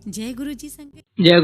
जय गुरु जी संगत। जय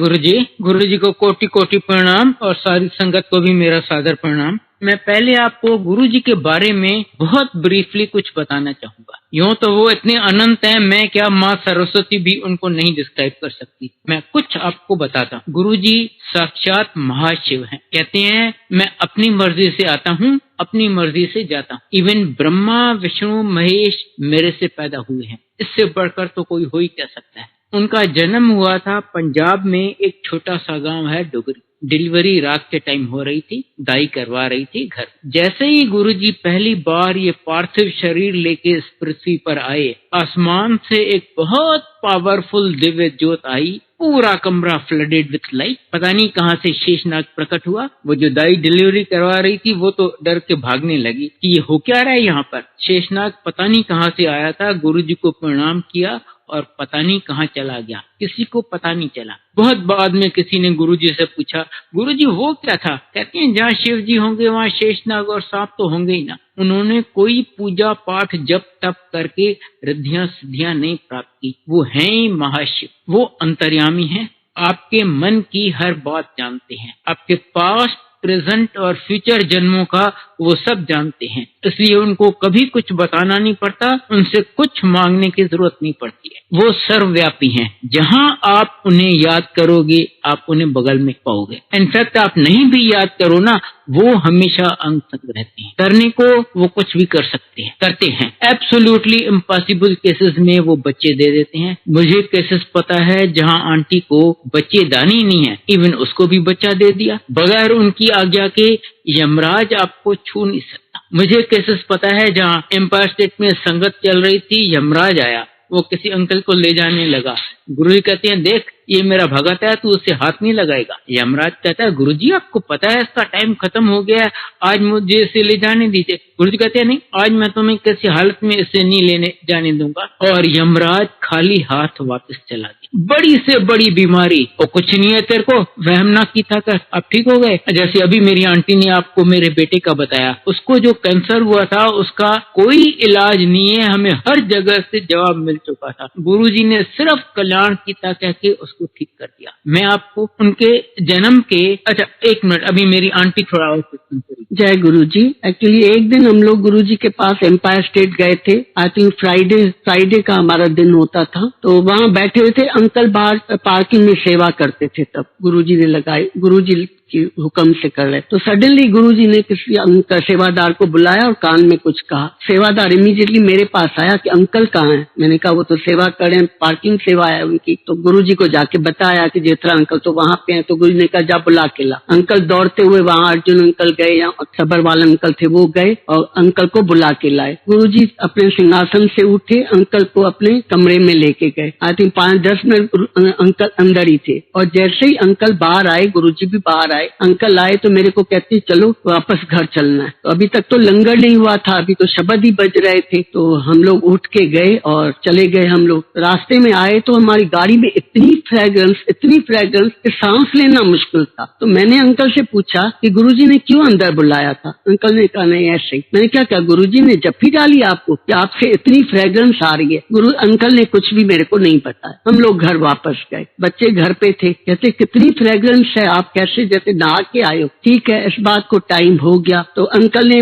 गुरु जी को कोटि कोटि प्रणाम और सारी संगत को भी मेरा सादर प्रणाम। मैं पहले आपको गुरु जी के बारे में बहुत ब्रीफली कुछ बताना चाहूंगा। यूं तो वो इतने अनंत हैं, मैं क्या माँ सरस्वती भी उनको नहीं डिस्क्राइब कर सकती। मैं कुछ आपको बताता हूँ। गुरु जी साक्षात महाशिव हैं। कहते हैं मैं अपनी मर्जी से आता हूँ, अपनी मर्जी से जाता हूँ। इवन ब्रह्मा विष्णु महेश मेरे से पैदा हुए हैं। इससे बढ़कर तो कोई हो ही क्या सकता है। उनका जन्म हुआ था पंजाब में, एक छोटा सा गांव है डुगरी। डिलीवरी रात के टाइम हो रही थी, दाई करवा रही थी घर। जैसे ही गुरुजी पहली बार ये पार्थिव शरीर लेके इस पृथ्वी पर आए, आसमान से एक बहुत पावरफुल दिव्य ज्योत आई। पूरा कमरा फ्लडेड विथ लाइट। पता नहीं कहाँ से शेषनाग प्रकट हुआ। वो जो दाई डिलीवरी करवा रही थी वो तो डर के भागने लगी कि ये हो क्या रहा है यहाँ पर। शेषनाग पता नहीं कहाँ से आया था, गुरुजी को प्रणाम किया और पता नहीं कहाँ चला गया, किसी को पता नहीं चला। बहुत बाद में किसी ने गुरुजी से पूछा, गुरुजी वो क्या था? कहते हैं जहाँ शिव जी होंगे वहाँ शेषनाग और सांप तो होंगे ही ना। उन्होंने कोई पूजा पाठ जप तप करके रिद्धियां सिद्धियां नहीं प्राप्त की। वो हैं ही महाशिव। वो अंतर्यामी हैं, आपके मन की हर बात जानते हैं। आपके पास्ट प्रेजेंट और फ्यूचर जन्मों का वो सब जानते हैं। इसलिए उनको कभी कुछ बताना नहीं पड़ता, उनसे कुछ मांगने की जरूरत नहीं पड़ती है। वो सर्वव्यापी हैं। जहां आप उन्हें याद करोगे आप उन्हें बगल में पाओगे। इनफैक्ट आप नहीं भी याद करो ना, वो हमेशा अंग संग रहते हैं। करने को वो कुछ भी कर सकते हैं, करते हैं। एब्सोल्युटली इम्पॉसिबल केसेस में वो बच्चे दे देते हैं। मुझे केसेस पता है जहां आंटी को बच्चे दानी नहीं है, इवन उसको भी बच्चा दे दिया। बगैर उनकी आज्ञा के यमराज आपको छू नहीं सकता। मुझे केसेस पता है जहां एम्पायर स्टेट में संगत चल रही थी, यमराज आया, वो किसी अंकल को ले जाने लगा। गुरुजी कहते हैं देख ये मेरा भगत है, तू उससे हाथ नहीं लगाएगा। यमराज कहता है गुरुजी आपको पता है इसका टाइम खत्म हो गया है, आज मुझे इसे ले जाने दीजिए। गुरुजी कहते हैं नहीं, आज मैं तुम्हें किसी हालत में इसे नहीं लेने जाने दूंगा। और यमराज खाली हाथ वापस चला गया। बड़ी से बड़ी बीमारी और कुछ नहीं है तेरे को, वहम ना की था कर, अब ठीक हो गए। जैसे अभी मेरी आंटी ने आपको मेरे बेटे का बताया, उसको जो कैंसर हुआ था उसका कोई इलाज नहीं है, हमें हर जगह से जवाब मिल चुका था। गुरुजी ने सिर्फ कल्याण कीता कह के उसको ठीक कर दिया। मैं आपको उनके जन्म के, अच्छा एक मिनट, अभी मेरी आंटी थोड़ा और क्वेश्चन करेगी। जय गुरुजी। एक्चुअली एक दिन हम लोग गुरुजी के पास एम्पायर स्टेट गए थे। आई थिंक फ्राइडे का हमारा दिन होता था। तो वहाँ बैठे हुए थे अंकल, बाहर पार्किंग में सेवा करते थे। तब गुरुजी ने लगाई, गुरुजी की हुक्म से कर रहे। तो सडनली गुरुजी ने किसी अंकल सेवादार को बुलाया और कान में कुछ कहा। सेवादार इमीडिएटली मेरे पास आया कि अंकल कहाँ हैं। मैंने कहा वो तो सेवा कर रहे हैं, पार्किंग सेवा है उनकी। तो गुरुजी को जाके बताया कि जेठरा अंकल तो वहाँ पे हैं। तो गुरुजी ने कहा जा बुला के ला। अंकल दौड़ते हुए वहाँ अर्जुन अंकल गए, या सबर वाले अंकल थे वो गए और अंकल को बुला के लाए। गुरुजी अपने सिंहासन से उठे, अंकल को अपने कमरे में लेके गए। आई थिंक 5-10 मिनट अंकल अंदर ही थे। और जैसे ही अंकल बाहर आए, गुरुजी भी बाहर आए। अंकल आए तो मेरे को कहते चलो वापस घर चलना है। तो अभी तक तो लंगर नहीं हुआ था, अभी तो शब्द ही बज रहे थे। तो हम लोग उठ के गए और चले गए। हम लोग रास्ते में आए तो हमारी गाड़ी में इतनी फ्रेग्रेंस कि सांस लेना मुश्किल था। तो मैंने अंकल से पूछा कि गुरुजी ने क्यों अंदर बुलाया था। अंकल ने कहा नहीं ऐसे ही। मैंने क्या कहा गुरुजी ने जप्फी डाली आपको कि आपसे इतनी फ्रेग्रेंस आ रही है? अंकल ने कुछ भी मेरे को नहीं बताया। हम लोग घर वापस गए, बच्चे घर पे थे। कहते कितनी फ्रेग्रेंस है, आप कैसे जैसे नहा के आए हो। ठीक है, इस बात को टाइम हो गया। तो अंकल ने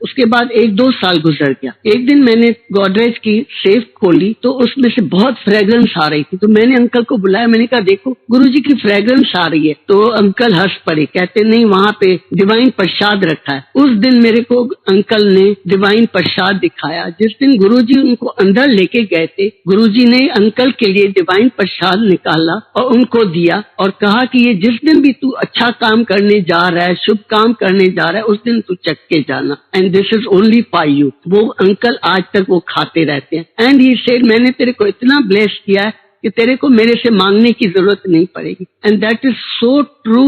उसके बाद 1-2 साल गुजर गया। एक दिन मैंने गोदरेज की सेफ खोली तो उसमें से बहुत फ्रेग्रेंस आ रही थी। तो मैंने अंकल को बुलाया, मैंने कहा देखो गुरुजी की फ्रेग्रेंस आ रही है। तो अंकल हंस पड़े, कहते नहीं वहां पे डिवाइन प्रसाद रखा है। उस दिन मेरे को अंकल ने डिवाइन प्रसाद दिखाया। जिस दिन गुरुजी उनको अंदर लेके गए थे, गुरुजी ने अंकल के लिए डिवाइन प्रसाद निकाला और उनको दिया और कहा कि ये जिस दिन भी तू अच्छा काम करने जा रहा है, शुभ काम करने जा रहा है, उस दिन तू चख के जाना। And this is only for you. वो अंकल आज तक वो खाते रहते हैं। एंड ही सेड मैंने तेरे को इतना ब्लेस किया है कि तेरे को मेरे से मांगने की जरूरत नहीं पड़ेगी। And that is so true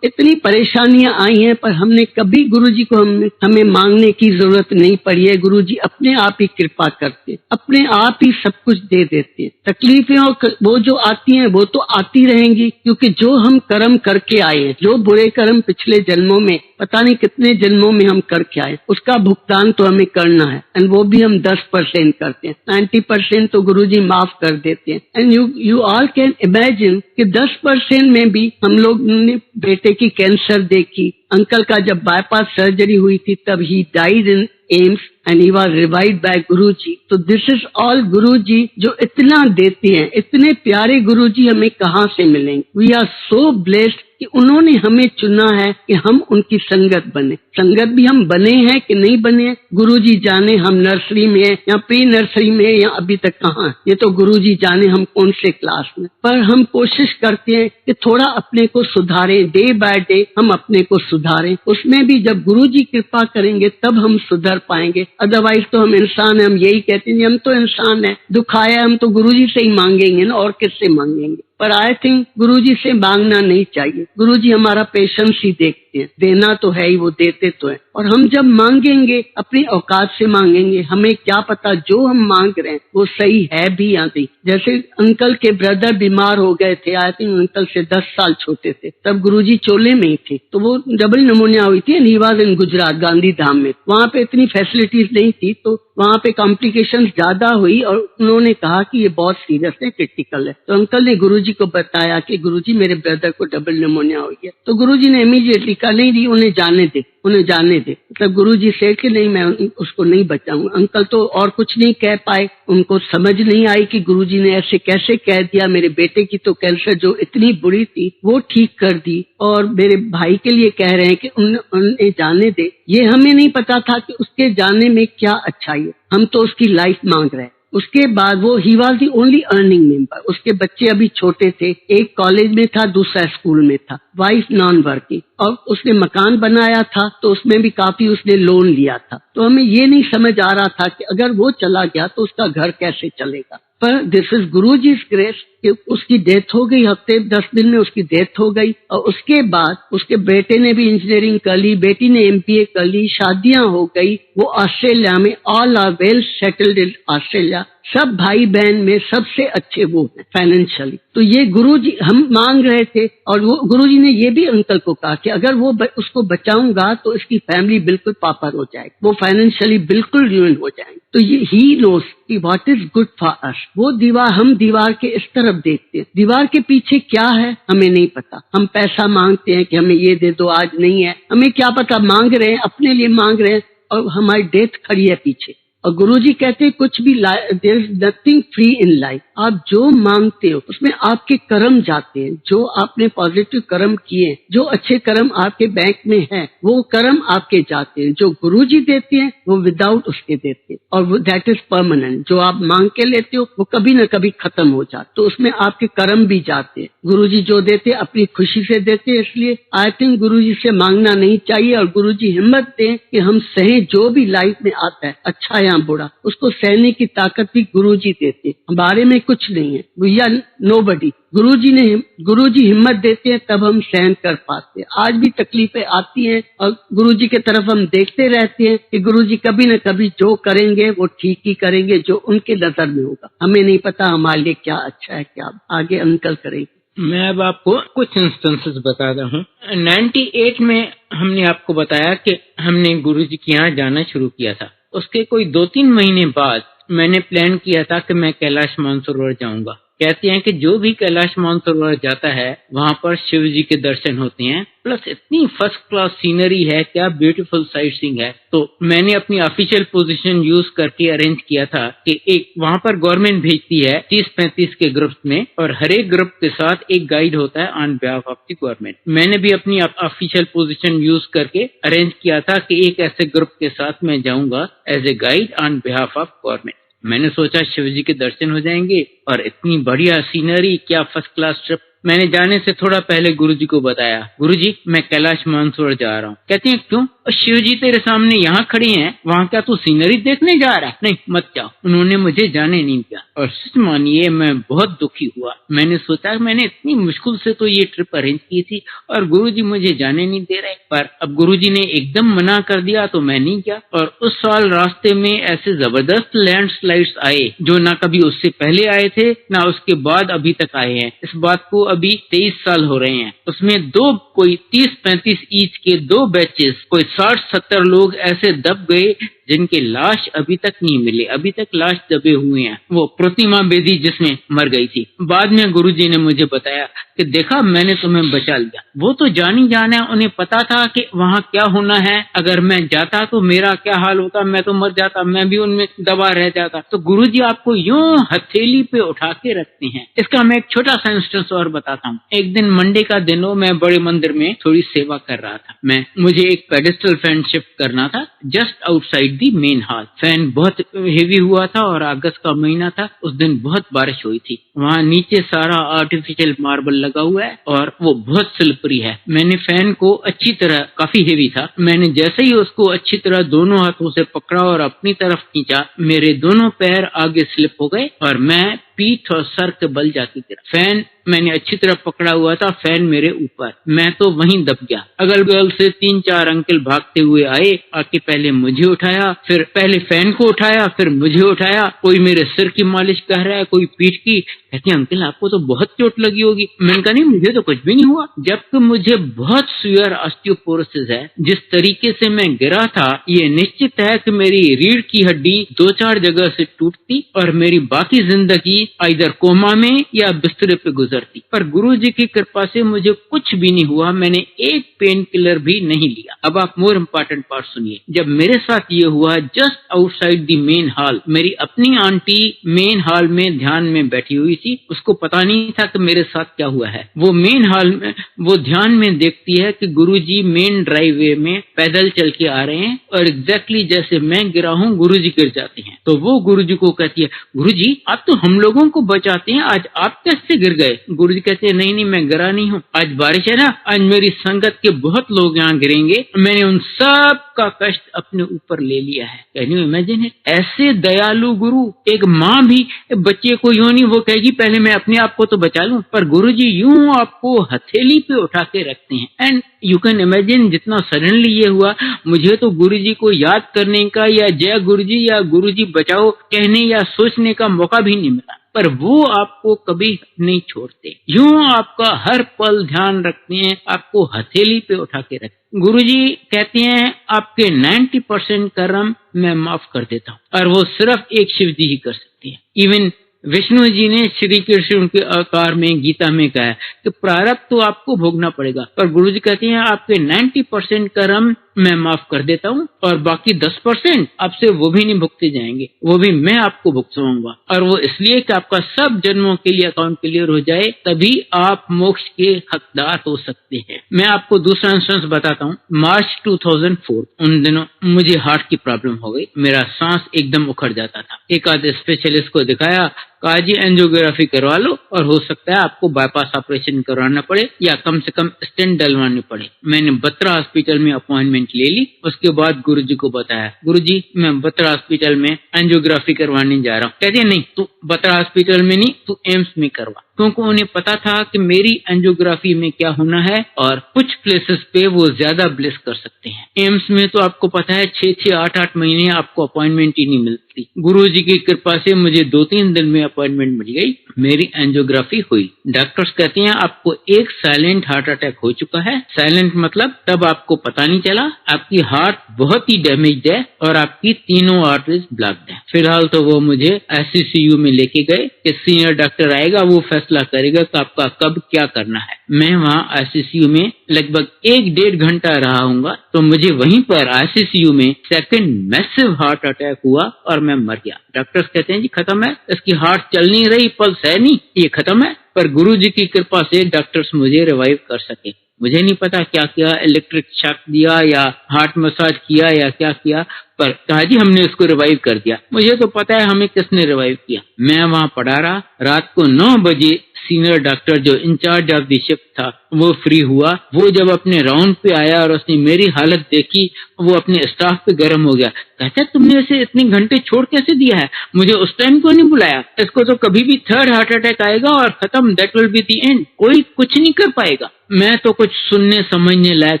इतनी परेशानियां आई हैं, पर हमने कभी गुरुजी को हमें मांगने की जरूरत नहीं पड़ी है। गुरुजी अपने आप ही कृपा करते, अपने आप ही सब कुछ दे देते हैं। तकलीफें और वो जो आती हैं वो तो आती रहेंगी, क्योंकि जो हम कर्म करके आए हैं, जो बुरे कर्म पिछले जन्मों में पता नहीं कितने जन्मों में हम करके आए, उसका भुगतान तो हमें करना है। एंड वो भी हम 10% करते हैं, 90% तो गुरुजी माफ कर देते हैं। And you all can imagine कि 10% में भी हम लोग ने बेटे की कैंसर देखी। अंकल का जब बाईपास सर्जरी हुई थी तब ही died in AIIMS and he was revived by Guruji. तो दिस इज ऑल गुरुजी जो इतना देते हैं। इतने प्यारे गुरुजी हमें कहाँ से मिलेंगे? वी आर सो ब्लेस्ड कि उन्होंने हमें चुना है कि हम उनकी संगत बने। संगत भी हम बने हैं कि नहीं बने, गुरुजी जाने। हम नर्सरी में हैं या प्री नर्सरी में या अभी तक कहाँ, ये तो गुरुजी जाने हम कौन से क्लास में। पर हम कोशिश करते हैं कि थोड़ा अपने को सुधारें, डे बाय डे हम अपने को सुधारें। उसमें भी जब गुरुजी कृपा करेंगे तब हम सुधर पाएंगे। अदरवाइज तो हम इंसान हैं, हम यही कहते हैं हम तो इंसान है, दुख आया हम तो गुरुजी से ही मांगेंगे ना, और किससे मांगेंगे। पर आई थिंक गुरुजी से मांगना नहीं चाहिए। गुरुजी हमारा पेशेंस ही देखते हैं, देना तो है ही, वो देते तो है। और हम जब मांगेंगे अपनी औकात से मांगेंगे, हमें क्या पता जो हम मांग रहे हैं वो सही है भी या नहीं। जैसे अंकल के ब्रदर बीमार हो गए थे, आई थिंक अंकल से 10 साल छोटे थे, तब गुरुजी चोले में ही थे, तो वो डबल निमोनिया हुई थी। And he was in Gujarat, Gandhidham में। वहां पे इतनी फैसिलिटीज नहीं थी, तो वहां पे कॉम्प्लिकेशंस ज्यादा हुई और उन्होंने कहा कि ये बहुत सीरियस है, क्रिटिकल है। तो अंकल ने गुरुजी को बताया कि गुरुजी मेरे ब्रदर को डबल निमोनिया हुई है। तो गुरुजी ने इमीडिएटली कहा नहीं, उन्हें जाने दे, उन्हें जाने दे। मतलब गुरुजी से कि नहीं, मैं उसको नहीं बचाऊंगा। अंकल तो और कुछ नहीं कह पाए, उनको समझ नहीं आई कि गुरुजी ने ऐसे कैसे कह दिया। मेरे बेटे की तो कैंसर जो इतनी बुरी थी वो ठीक कर दी, और मेरे भाई के लिए कह रहे हैं कि उन्हें जाने दे। ये हमें नहीं पता था कि उसके जाने में क्या अच्छाई है, हम तो उसकी लाइफ मांग रहे हैं। उसके बाद वो he was the only earning member. उसके बच्चे अभी छोटे थे, एक कॉलेज में था, दूसरा स्कूल में था, वाइफ नॉन वर्किंग, और उसने मकान बनाया था तो उसमें भी काफी उसने लोन लिया था। तो हमें ये नहीं समझ आ रहा था कि अगर वो चला गया तो उसका घर कैसे चलेगा। पर दिस इज गुरुजी's ग्रेस कि उसकी डेथ हो गई, हफ्ते 10 दिन में उसकी डेथ हो गई। और उसके बाद उसके बेटे ने भी इंजीनियरिंग कर ली, बेटी ने MBA कर ली, शादियां हो गई। वो ऑस्ट्रेलिया में, all are well settled in Australia. सब भाई बहन में सबसे अच्छे वो हैं फाइनेंशियली। तो ये गुरुजी हम मांग रहे थे, और वो गुरुजी ने ये भी अंकल को कहा कि अगर वो उसको बचाऊंगा तो इसकी फैमिली बिल्कुल पापर हो जाएगी, वो फाइनेंशियली बिल्कुल ruin हो जाएंगे। तो ये ही नोस कि what is good for us. वो दीवार, हम दीवार के इस तरफ देखते हैं, दीवार के पीछे क्या है हमें नहीं पता। हम पैसा मांगते हैं कि हमें ये दे दो, आज नहीं है, हमें क्या पता, मांग रहे हैं अपने लिए मांग रहे हैं, और हमारी डेथ खड़ी है पीछे। और गुरुजी कहते हैं कुछ भी, there is nothing free in life. आप जो मांगते हो उसमें आपके कर्म जाते हैं, जो आपने पॉजिटिव कर्म किए, जो अच्छे कर्म आपके बैंक में है, वो कर्म आपके जाते हैं। जो गुरुजी देते हैं वो विदाउट उसके देते हैं, और वो दैट इज परमानेंट। जो आप मांग के लेते हो वो कभी न कभी खत्म हो जाते, तो उसमें आपके कर्म भी जाते हैं। गुरुजी जो देते हैं अपनी खुशी से देते हैं, इसलिए आई थिंक गुरुजी से मांगना नहीं चाहिए। और गुरुजी हिम्मत दें कि हम सहे जो भी लाइफ में आता है, अच्छा या बुरा, उसको सहने की ताकत भी गुरुजी देते हैं। हमारे में कुछ नहीं है, वी आर नोबडी। गुरुजी हिम्मत देते हैं तब हम सहन कर पाते हैं। आज भी तकलीफें आती हैं और गुरुजी की तरफ हम देखते रहते हैं कि गुरुजी कभी न कभी जो करेंगे वो ठीक ही करेंगे, जो उनके नजर में होगा। हमें नहीं पता हमारे लिए क्या अच्छा है, क्या आगे अंकल करेंगे। मैं अब आपको कुछ इंस्टेंसेस बताता हूँ। 98 में हमने आपको बताया कि हमने गुरुजी के यहाँ जाना शुरू किया था। उसके कोई 2-3 महीने बाद मैंने प्लान किया था कि मैं कैलाश मानसरोवर जाऊंगा। कहते हैं कि जो भी कैलाश मानसरोवर जाता है वहां पर शिव जी के दर्शन होते हैं, प्लस इतनी फर्स्ट क्लास सीनरी है, क्या ब्यूटीफुल साइट सीइंग है। तो मैंने अपनी ऑफिशियल पोजीशन यूज करके अरेंज किया था कि एक वहां पर गवर्नमेंट भेजती है 30-35 के ग्रुप में, और हर एक ग्रुप के साथ एक गाइड होता है on behalf of the government. मैंने भी अपनी ऑफिशियल पोजीशन यूज करके अरेंज किया था कि एक ऐसे ग्रुप के साथ मैं जाऊंगा as a guide on behalf of government. मैंने सोचा शिव जी के दर्शन हो जाएंगे, और इतनी बढ़िया सीनरी, क्या फर्स्ट क्लास ट्रिप। मैंने जाने से थोड़ा पहले गुरुजी को बताया, गुरुजी मैं कैलाश मानसरोवर जा रहा हूँ। कहते हैं क्यों? और शिव जी तेरे सामने यहाँ खड़ी हैं, वहाँ क्या तू सीनरी देखने जा रहा है? नहीं मत जाओ। उन्होंने मुझे जाने नहीं दिया और सच मानिए मैं बहुत दुखी हुआ। मैंने सोचा मैंने इतनी मुश्किल से तो ये ट्रिप अरेंज की थी और गुरुजी मुझे जाने नहीं दे रहे, पर अब गुरुजी ने एकदम मना कर दिया तो मैं नहीं गया। और उस साल रास्ते में ऐसे जबरदस्त लैंडस्लाइड्स आए जो ना कभी उससे पहले आए थे ना उसके बाद अभी तक आए हैं। इस बात को अभी 23 साल हो रहे हैं। उसमें कोई 30-35 ईच के 2 बैचेस, कोई 60-70 लोग ऐसे दब गए जिनके लाश अभी तक नहीं मिले, अभी तक लाश दबे हुए हैं। वो प्रतिमा बेदी जिसमें मर गई थी। बाद में गुरुजी ने मुझे बताया कि देखा मैंने तुम्हें बचा लिया। वो तो जानी जाना, उन्हें पता था कि वहाँ क्या होना है। अगर मैं जाता तो मेरा क्या हाल होता, मैं तो मर जाता, मैं भी उनमें दबा रह जाता। तो गुरुजी आपको यूं हथेली पे उठा के रखते हैं। इसका मैं एक छोटा सा इंस्टेंस और बताता हूँ। एक दिन मंडे का दिन हो, मैं बड़े मंदिर में थोड़ी सेवा कर रहा था। मुझे एक पेडिस्टल फैन शिफ्ट करना था just outside the main hall. Fan बहुत हेवी हुआ था और अगस्त का महीना था। उस दिन बहुत बारिश हुई थी। वहाँ नीचे सारा आर्टिफिशियल मार्बल लगा हुआ है और वो बहुत स्लिपरी है। मैंने फैन को अच्छी तरह, काफी हेवी था, मैंने जैसे ही उसको अच्छी तरह दोनों हाथों से पकड़ा और अपनी तरफ खींचा, मेरे दोनों पैर आगे स्लिप हो गए और मैं पीठ और सर के बल जाती गिरा। फैन मैंने अच्छी तरह पकड़ा हुआ था, फैन मेरे ऊपर, मैं तो वहीं दब गया। अगल बगल से 3-4 अंकल भागते हुए आए, आके पहले मुझे उठाया, फिर पहले फैन को उठाया, फिर मुझे उठाया। कोई मेरे सिर की मालिश कर रहा है, कोई पीठ की। कहते हैं अंकल आपको तो बहुत चोट लगी होगी। मैंने कहा नहीं मुझे तो कुछ भी नहीं हुआ, जबकि मुझे बहुत सीवियर ऑस्टियोपोरोसिस है। जिस तरीके से मैं गिरा था ये निश्चित है कि मेरी रीढ़ की हड्डी 2-4 जगह से टूटती और मेरी बाकी जिंदगी आइदर कोमा में या बिस्तरे पे गुजरती। पर गुरुजी की कृपा से मुझे कुछ भी नहीं हुआ। मैंने एक पेन किलर भी नहीं लिया। अब आप मोर इम्पोर्टेंट पार्ट सुनिए। जब मेरे साथ ये हुआ just outside the main hall, मेरी अपनी आंटी मेन हॉल में ध्यान में बैठी हुई थी। उसको पता नहीं था कि मेरे साथ क्या हुआ है। वो मेन हॉल में वो ध्यान में देखती है कि गुरुजी मेन ड्राइववे में पैदल चल के आ रहे हैं और एग्जैक्टली जैसे मैं गिरा हूँ गुरुजी गिर जाते हैं। तो वो गुरुजी को कहती है गुरुजी आप तो हम लोगों को बचाते हैं, आज आप कैसे गिर गए? गुरुजी कहते हैं नहीं नहीं मैं गिरा नहीं हूँ, आज बारिश है ना, आज मेरी संगत के बहुत लोग यहाँ गिरेंगे, मैंने उन सब का कष्ट अपने ऊपर ले लिया है। Can you imagine it? ऐसे दयालु गुरु। एक माँ भी बच्चे को यूं नहीं, वो कहेगी पहले मैं अपने आप को तो बचा लूं, पर गुरुजी यूं आपको हथेली पे उठा के रखते हैं। एंड यू कैन इमेजिन जितना सडनली ये हुआ, मुझे तो गुरुजी को याद करने का या जय गुरुजी या गुरुजी बचाओ कहने या सोचने का मौका भी नहीं मिला। पर वो आपको कभी नहीं छोड़ते, यूं आपका हर पल ध्यान रखते हैं, आपको हथेली पे उठा के रखते। गुरुजी कहते हैं आपके 90% कर्म मैं माफ कर देता हूँ और वो सिर्फ एक शिव जी ही कर सकते हैं। इवन विष्णु जी ने श्री कृष्ण के आकार में गीता में कहा है कि प्रारब्ध तो आपको भोगना पड़ेगा, पर गुरुजी कहते हैं आपके 90% कर्म मैं माफ कर देता हूँ और बाकी 10% आपसे वो भी नहीं भुगते जाएंगे, वो भी मैं आपको भुगतवाऊंगा। और वो इसलिए कि आपका सब जन्मों के लिए अकाउंट क्लियर हो जाए, तभी आप मोक्ष के हकदार हो सकते हैं। मैं आपको दूसरा इंस्टेंस बताता हूँ। मार्च 2004 उन दिनों मुझे हार्ट की प्रॉब्लम हो गई, मेरा सांस एकदम उखड़ जाता था। एक आध स्पेशलिस्ट को दिखाया, कहा जी एंजियोग्राफी करवा लो और हो सकता है आपको बाईपास ऑपरेशन करवाना पड़े या कम से कम स्टेंट डलवाने पड़े। मैंने बत्रा हॉस्पिटल में अपॉइंटमेंट ले ली। उसके बाद गुरुजी को बताया, गुरुजी मैं बत्रा हॉस्पिटल में एंजियोग्राफी करवाने जा रहा हूँ। कहते नहीं तू बत्रा हॉस्पिटल में नहीं, तू एम्स में करवा, क्योंकि उन्हें पता था कि मेरी एंजियोग्राफी में क्या होना है और कुछ प्लेसेस पे वो ज्यादा ब्लेस कर सकते हैं। एम्स में तो आपको पता है 6-6, 8-8 महीने आपको अपॉइंटमेंट ही नहीं मिलती। गुरुजी की कृपा से मुझे 2-3 दिन में अपॉइंटमेंट मिल गई, मेरी एंजियोग्राफी हुई। डॉक्टर्स कहते हैं आपको एक साइलेंट हार्ट अटैक हो चुका है। साइलेंट मतलब तब आपको पता नहीं चला, आपकी हार्ट बहुत ही डैमेज्ड है और आपकी तीनों आर्टरीज ब्लॉक्ड है। फिलहाल तो वो मुझे ICCU में लेके गए कि सीनियर डॉक्टर आएगा, वो फैसला करेगा कि आपका कब क्या करना है। मैं वहाँ ICCU में लगभग 1-1.5 घंटा रहा हूँगा। तो मुझे वहीं पर ICCU में सेकंड मैसिव हार्ट अटैक हुआ और मैं मर गया। डॉक्टर्स कहते हैं जी खत्म है, इसकी हार्ट चल नहीं रही, पल्स है नहीं, ये खत्म है। पर गुरुजी की कृपा से डॉक्टर्स मुझे रिवाइव कर सके। मुझे नहीं पता क्या किया, इलेक्ट्रिक शॉक दिया या हार्ट मसाज किया या क्या किया, पर कहा जी हमने उसको रिवाइव कर दिया। मुझे तो पता है हमें किसने रिवाइव किया। मैं वहाँ पड़ा रहा, रात को 9 बजे सीनियर डॉक्टर जो इंचार्ज ऑफ द शिफ्ट था वो फ्री हुआ। वो जब अपने राउंड पे आया और उसने मेरी हालत देखी, वो अपने स्टाफ पे गर्म हो गया। कहता है तुमने ऐसे इतने घंटे छोड़ कैसे दिया है, मुझे उस टाइम क्यों नहीं बुलाया, इसको तो कभी भी थर्ड हार्ट अटैक आएगा और खत्म, that will be the end, कोई कुछ नहीं कर पाएगा। मैं तो कुछ सुनने समझने लायक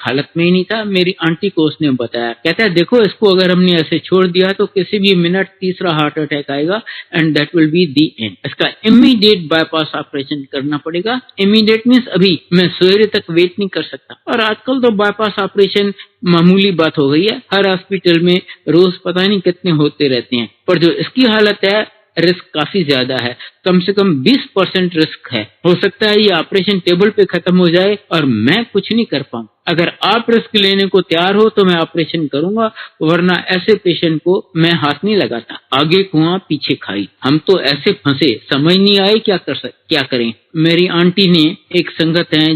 हालत में ही नहीं था। मेरी आंटी को उसने बताया, कहता है देखो इसको अगर हमने ऐसे छोड़ दिया तो किसी भी मिनट तीसरा हार्ट अटैक आएगा and that will be the end, इसका इमीडिएट बाईपास ऑपरेशन करना पड़ेगा। इमीडिएट मीन्स अभी, मैं सवेरे तक वेट नहीं कर सकता। और आजकल तो बाईपास ऑपरेशन मामूली बात हो गई है, हर हॉस्पिटल में रोज पता नहीं कितने होते रहते हैं। पर जो इसकी हालत है, रिस्क काफी ज्यादा है, कम से कम 20% रिस्क है। हो सकता है ये ऑपरेशन टेबल पे खत्म हो जाए और मैं कुछ नहीं कर पाऊं। अगर आप रिस्क लेने को तैयार हो तो मैं ऑपरेशन करूंगा, वरना ऐसे पेशेंट को मैं हाथ नहीं लगाता। आगे कुआं पीछे खाई, हम तो ऐसे फंसे, समझ नहीं आए क्या करें। मेरी आंटी ने, एक संगत है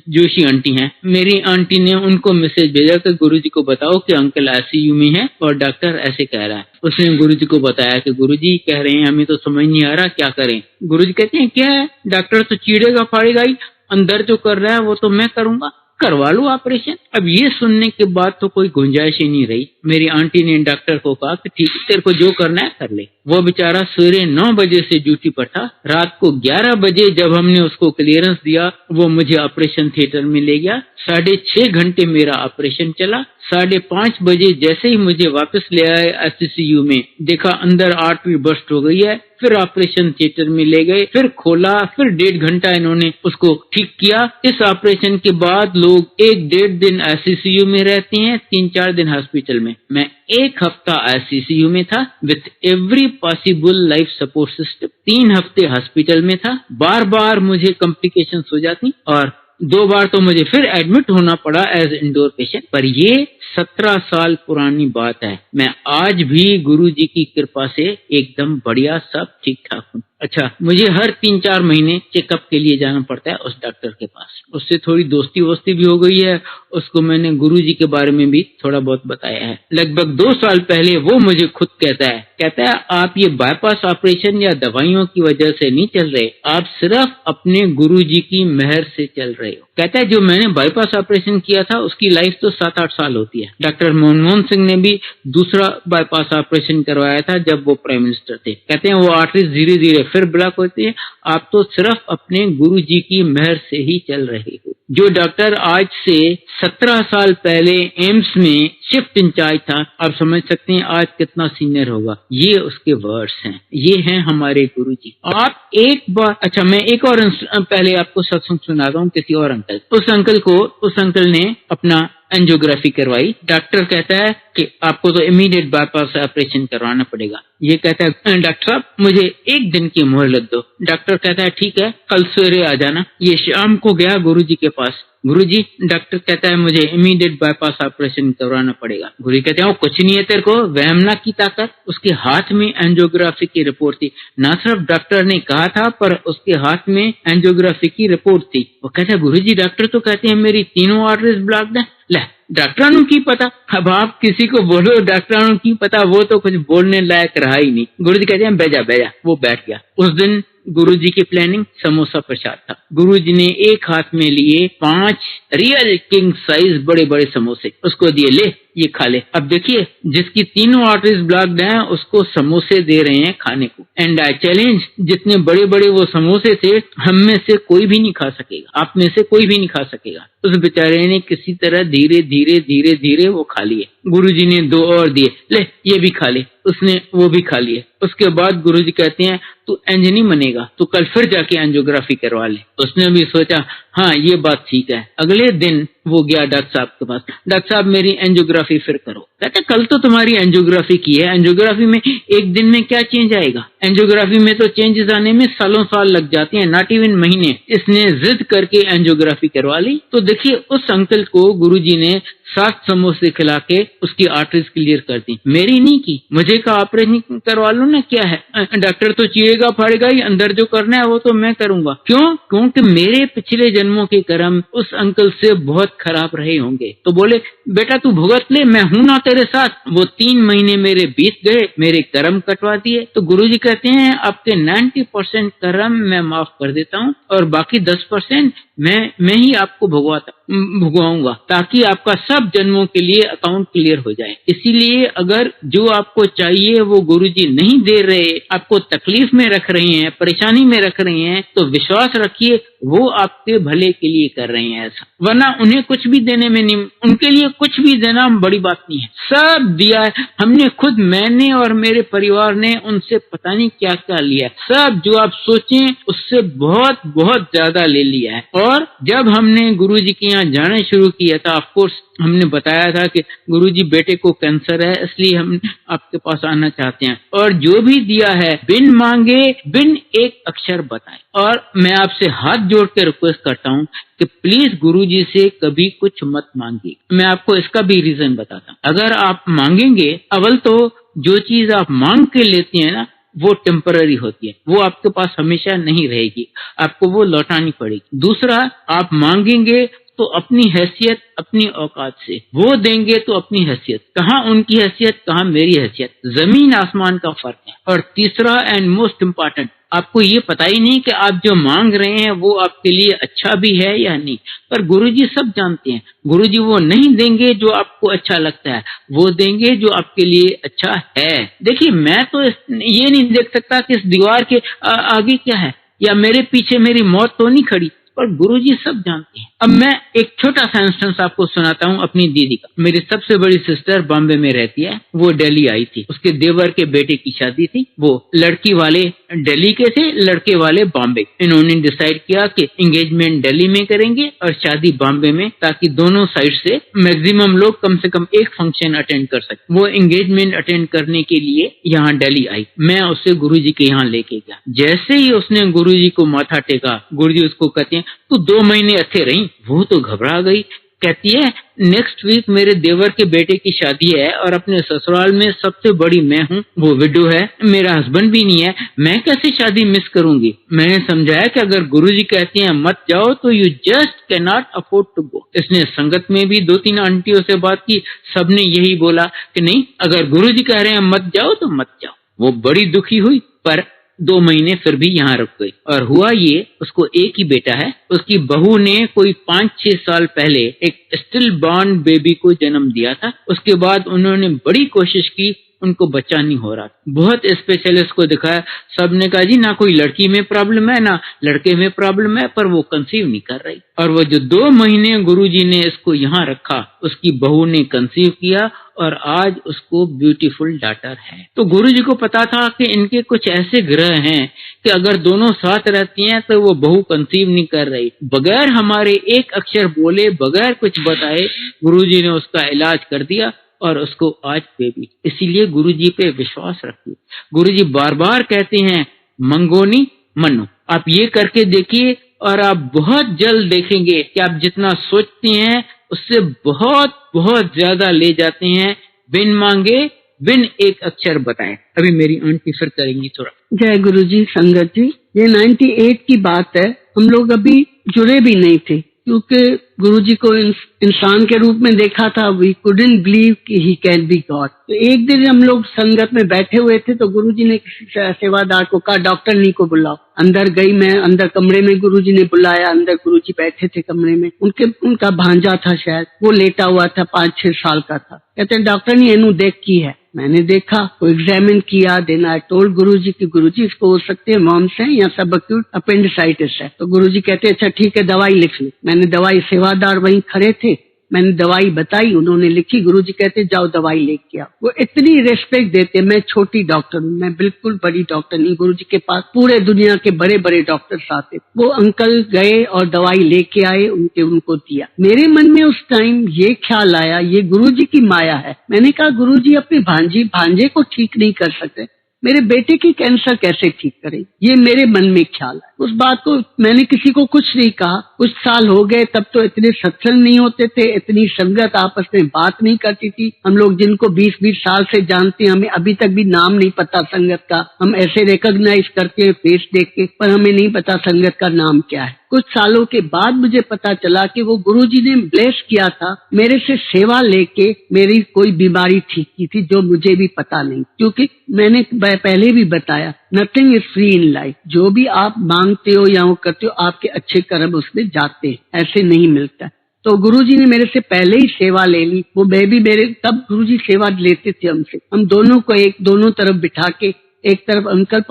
जोशी आंटी हैं, मेरी आंटी ने उनको मैसेज भेजा कि गुरुजी को बताओ कि अंकल आईसीयू में है और डॉक्टर ऐसे कह रहा है। उसने गुरुजी को बताया कि गुरुजी कह रहे हैं हमें तो समझ नहीं आ रहा क्या करें। गुरुजी कहते हैं क्या है, डॉक्टर तो चीड़ेगा फाड़ेगा ही, अंदर जो कर रहा है वो तो मैं करूंगा, करवा लो ऑपरेशन। अब ये सुनने के बाद तो कोई गुंजाइश ही नहीं रही। मेरी आंटी ने डॉक्टर को कहा कि ठीक है, तेरे को जो करना है कर ले। वो बेचारा सवेरे 9 बजे से ड्यूटी पर था। रात को 11 बजे जब हमने उसको क्लियरेंस दिया, वो मुझे ऑपरेशन थिएटर में ले गया। 6.5 घंटे मेरा ऑपरेशन चला। 5:30 बजे जैसे ही मुझे वापस ले आए आईसीयू में, देखा अंदर आर्टरी बस्ट हो गई है। फिर ऑपरेशन थिएटर में ले गए, फिर खोला, फिर 1.5 घंटा इन्होंने उसको ठीक किया। इस ऑपरेशन के बाद लोग 1-1.5 दिन आईसीयू में रहते हैं, 3-4 दिन हॉस्पिटल में। मैं 1 हफ्ता आईसीयू में था with every possible life support system. 3 हफ्ते हॉस्पिटल में था। बार बार मुझे कॉम्प्लिकेशंस हो जाती और 2 बार तो मुझे फिर एडमिट होना पड़ा एज इंडोर पेशेंट। पर ये 17 साल पुरानी बात है। मैं आज भी गुरुजी की कृपा से एकदम बढ़िया, सब ठीक ठाक हूँ। अच्छा, मुझे हर 3-4 महीने चेकअप के लिए जाना पड़ता है उस डॉक्टर के पास। उससे थोड़ी दोस्ती वोस्ती भी हो गई है। उसको मैंने गुरुजी के बारे में भी थोड़ा बहुत बताया है। लगभग 2 साल पहले वो मुझे खुद कहता है आप ये बाईपास ऑपरेशन या दवाइयों की वजह से नहीं चल रहे, आप सिर्फ अपने गुरुजी की मेहर से चल रहे हो। कहता है जो मैंने बाईपास ऑपरेशन किया था उसकी लाइफ तो 7-8 साल होती है। डॉक्टर मनमोहन सिंह ने भी दूसरा बाईपास ऑपरेशन करवाया था जब वो प्राइम मिनिस्टर थे। कहते हैं वो आर्टरीज धीरे धीरे फिर ब्लॉक होती है। आप तो सिर्फ अपने गुरुजी की मेहर से ही चल रहे हो। जो डॉक्टर आज से 17 साल पहले एम्स में शिफ्ट इंचार्ज था, आप समझ सकते हैं आज कितना सीनियर होगा। ये उसके वर्ड्स हैं, ये हैं हमारे गुरुजी। आप एक बार, अच्छा मैं एक और पहले आपको सत्संग सुनाता हूँ किसी और अंकल। उस अंकल ने अपना एंजियोग्राफी करवाई। डॉक्टर कहता है कि आपको तो इमीडिएट बाईपास ऑपरेशन करवाना पड़ेगा। ये कहता है डॉक्टर साहब मुझे 1 दिन की मोहलत दो। डॉक्टर कहता है ठीक है, कल सवेरे आ जाना। ये शाम को गया गुरुजी के पास। गुरुजी, डॉक्टर कहता है मुझे इमीडिएट बाईपास ऑपरेशन करवाना पड़ेगा। गुरुजी कहते हैं कुछ नहीं है तेरे को, वहम ना की ताकत। उसके हाथ में एंजियोग्राफी की रिपोर्ट थी। ना सिर्फ डॉक्टर ने कहा था पर उसके हाथ में एंजियोग्राफी की रिपोर्ट थी। वो कहता है गुरुजी डॉक्टर तो कहते हैं मेरी तीनों आर्टरीज ब्लॉक्ड है। ले डॉक्टरों की पता, अब आप किसी को बोलो डॉक्टरों की पता, वो तो कुछ बोलने लायक रहा ही नहीं। गुरुजी कहते हैं बैजा। वो बैठ गया। उस दिन गुरुजी की प्लानिंग समोसा प्रसाद था। गुरुजी ने एक हाथ में लिए 5 रियल किंग साइज बड़े बड़े समोसे, उसको दिए, ले ये खा ले। अब देखिए जिसकी तीनों आर्टरीज ब्लॉक्ड हैं उसको समोसे दे रहे हैं खाने को। एंड आई चैलेंज, जितने बड़े बड़े वो समोसे थे हम में से कोई भी नहीं खा सकेगा, आप में से कोई भी नहीं खा सकेगा। उस बेचारे ने किसी तरह धीरे धीरे वो खा लिए। गुरुजी ने 2 और दिए, ले ये भी खा ले। उसने वो भी खा लिए। उसके बाद गुरुजी कहते हैं तू एंज नहीं बनेगा, तू कल फिर जाके एंजियोग्राफी करवा ले। उसने भी सोचा हाँ ये बात ठीक है। अगले दिन वो गया डॉक्टर साहब के पास। डॉक्टर साहब मेरी एंजियोग्राफी फिर करो। कहते कल तो तुम्हारी एंजियोग्राफी की है, एंजियोग्राफी में 1 दिन में क्या चेंज आएगा। एंजियोग्राफी में तो चेंजेस आने में सालों साल लग जाते हैं, नॉट इवन महीने। इसने जिद करके एंजियोग्राफी करवा ली। तो देखिए उस अंकल को गुरुजी ने 7 समोसे खिला के उसकी आर्टरीज क्लियर कर दी। मेरी नहीं की, मुझे का ऑपरेशन करवा लो ना, क्या है डॉक्टर तो चीरेगा फाड़ेगा ही, अंदर जो करना है वो तो मैं करूंगा। क्यों? क्योंकि मेरे पिछले जन्मों के कर्म उस अंकल से बहुत खराब रहे होंगे। तो बोले बेटा तू भुगत ले, मैं हूं ना तेरे साथ, वो 3 महीने मेरे बीत गए, मेरे कर्म कटवा दिए। तो गुरुजी कहते हैं आपके 90% कर्म मैं माफ कर देता हूँ और बाकी 10% मैं ही आपको भुगवाऊंगा, ताकि आपका सब जन्मों के लिए अकाउंट क्लियर हो जाए। इसीलिए अगर जो आपको चाहिए वो गुरुजी नहीं दे रहे, आपको तकलीफ में रख रहे हैं, परेशानी में रख रहे हैं, तो विश्वास रखिए वो आपके भले के लिए कर रहे हैं ऐसा, वरना उन्हें कुछ भी देने में नहीं, उनके लिए कुछ भी देना बड़ी बात नहीं है। सब दिया है हमने खुद, मैंने और मेरे परिवार ने उनसे पता नहीं क्या क्या लिया है। सब जो आप सोचें उससे बहुत बहुत ज्यादा ले लिया है। और जब हमने गुरुजी के यहाँ जाना शुरू किया था, ऑफ कोर्स हमने बताया था कि गुरुजी बेटे को कैंसर है, इसलिए हम आपके पास आना चाहते हैं, और जो भी दिया है बिन मांगे बिन एक अक्षर बताए। और मैं आपसे हाथ जोड़ के रिक्वेस्ट करता हूँ कि प्लीज गुरुजी से कभी कुछ मत मांगिए। मैं आपको इसका भी रीजन बताता हूँ। अगर आप मांगेंगे, अव्वल तो जो चीज आप मांग के लेते हैं ना वो टेम्पररी होती है, वो आपके पास हमेशा नहीं रहेगी, आपको वो लौटानी पड़ेगी। दूसरा, आप मांगेंगे तो अपनी हैसियत, अपनी औकात से, वो देंगे तो अपनी हैसियत। कहाँ उनकी हैसियत, कहाँ मेरी हैसियत, जमीन आसमान का फर्क है। और तीसरा एंड मोस्ट इम्पॉर्टेंट, आपको ये पता ही नहीं कि आप जो मांग रहे हैं वो आपके लिए अच्छा भी है या नहीं, पर गुरुजी सब जानते हैं। गुरुजी वो नहीं देंगे जो आपको अच्छा लगता है, वो देंगे जो आपके लिए अच्छा है। देखिए, मैं तो ये नहीं देख सकता कि इस दीवार के आगे क्या है, या मेरे पीछे मेरी मौत तो नहीं खड़ी, पर गुरुजी सब जानते हैं। अब मैं एक छोटा सा इंस्टेंस आपको सुनाता हूँ अपनी दीदी का। मेरी सबसे बड़ी सिस्टर बॉम्बे में रहती है, वो दिल्ली आई थी, उसके देवर के बेटे की शादी थी। वो लड़की वाले दिल्ली के थे, लड़के वाले बॉम्बे। इन्होंने डिसाइड किया कि एंगेजमेंट दिल्ली में करेंगे और शादी बॉम्बे में, ताकि दोनों साइड से मैक्सिमम लोग कम से कम एक फंक्शन अटेंड कर सके। वो एंगेजमेंट अटेंड करने के लिए यहाँ दिल्ली आई, मैं उसे गुरुजी के यहाँ लेके गया। जैसे ही उसने गुरुजी को माथा टेका, गुरुजी उसको कहते हैं तू 2 महीने अच्छे रही। वो तो घबरा गई, कहती है नेक्स्ट वीक मेरे देवर के बेटे की शादी है और अपने ससुराल में सबसे बड़ी मैं हूँ, वो विडो है, मेरा हस्बैंड भी नहीं है, मैं कैसे शादी मिस करूंगी। मैंने समझाया कि अगर गुरुजी कहते हैं मत जाओ तो you just can not afford to go. इसने संगत में भी 2-3 आंटियों से बात की, सबने यही बोला कि नहीं, अगर गुरुजी कह रहे हैं मत जाओ तो मत जाओ। वो बड़ी दुखी हुई, पर 2 महीने फिर भी यहाँ रुक गई। और हुआ ये, उसको एक ही बेटा है, उसकी बहू ने कोई 5-6 साल पहले एक स्टिल बॉर्न बेबी को जन्म दिया था। उसके बाद उन्होंने बड़ी कोशिश की, उनको बच्चा नहीं हो रहा। बहुत स्पेशलिस्ट को दिखाया, सबने कहा जी ना कोई लड़की में प्रॉब्लम है ना लड़के में प्रॉब्लम है, पर वो कंसीव नहीं कर रही। और वो जो 2 महीने गुरुजी ने इसको यहाँ रखा, उसकी बहू ने कंसीव किया और आज उसको ब्यूटीफुल डॉटर है। तो गुरुजी को पता था कि इनके कुछ ऐसे ग्रह हैं कि अगर दोनों साथ रहती हैं तो वो बहू कंसीव नहीं कर रही। बगैर हमारे एक अक्षर बोले, बगैर कुछ बताए, गुरुजी ने उसका इलाज कर दिया और उसको आज बेबी। इसीलिए गुरुजी पे विश्वास रखिए। गुरुजी बार बार कहते हैं मंगोनी मनो, आप ये करके देखिए और आप बहुत जल्द देखेंगे कि आप जितना सोचते हैं उससे बहुत बहुत ज्यादा ले जाते हैं, बिन मांगे बिन एक अक्षर बताए। अभी मेरी आंटी फिर करेंगी थोड़ा। जय गुरुजी। संगत जी, ये 98 की बात है, हम लोग अभी जुड़े भी नहीं थे, क्योंकि गुरुजी को इंसान के रूप में देखा था। वी कुडंट बिलीव कि ही कैन बी गॉड। तो एक दिन हम लोग संगत में बैठे हुए थे, तो गुरुजी ने किसी सेवादार को कहा डॉक्टर नी को बुलाओ। अंदर गई मैं, अंदर कमरे में गुरुजी ने बुलाया। अंदर गुरुजी बैठे थे कमरे में, उनका भांजा था शायद, वो लेटा हुआ था, 5-6 साल का था। कहते हैं डॉक्टर नी एनू देख की है। मैंने देखा, वो एग्जामिन किया। देन आई टोल्ड गुरुजी कि गुरुजी इसको हो सकते हैं मॉम्स है या सब एक्यूट अपेंडिसाइटिस है। तो गुरुजी कहते अच्छा ठीक है दवाई लिख ली। मैंने दवाई, सेवादार वहीं खड़े थे, मैंने दवाई बताई, उन्होंने लिखी। गुरुजी कहते जाओ दवाई लेके आओ। वो इतनी रेस्पेक्ट देते। मैं छोटी डॉक्टर हूँ, मैं बिल्कुल बड़ी डॉक्टर नहीं। गुरुजी के पास पूरे दुनिया के बड़े बड़े डॉक्टर्स आते। वो अंकल गए और दवाई लेके आए, उनको दिया। मेरे मन में उस टाइम ये ख्याल आया ये गुरुजी की माया है। मैंने कहा गुरुजी अपने भांजे को ठीक नहीं कर सकते, मेरे बेटे की कैंसर कैसे ठीक करें, ये मेरे मन में ख्याल है। उस बात को मैंने किसी को कुछ नहीं कहा। कुछ साल हो गए, तब तो इतने सत्संग नहीं होते थे, इतनी संगत आपस में बात नहीं करती थी। हम लोग जिनको 20-20 साल से जानते हैं, हमें अभी तक भी नाम नहीं पता संगत का। हम ऐसे रिकॉग्नाइज करते हैं फेस देख के, पर हमें नहीं पता संगत का नाम क्या है। कुछ सालों के बाद मुझे पता चला कि वो गुरुजी ने ब्लेस किया था, मेरे से सेवा लेके मेरी कोई बीमारी ठीक की थी, जो मुझे भी पता नहीं, क्योंकि मैंने पहले भी बताया nothing is free in life. जो भी आप मांगते हो या वो करते हो, आपके अच्छे कर्म उसमें जाते हैं, ऐसे नहीं मिलता। तो गुरुजी ने मेरे से पहले ही सेवा ले ली। वो मैं भी मेरे तब गुरुजी सेवा लेते थे हमसे, हम दोनों को दोनों तरफ बिठा के, एक तरफ अंकल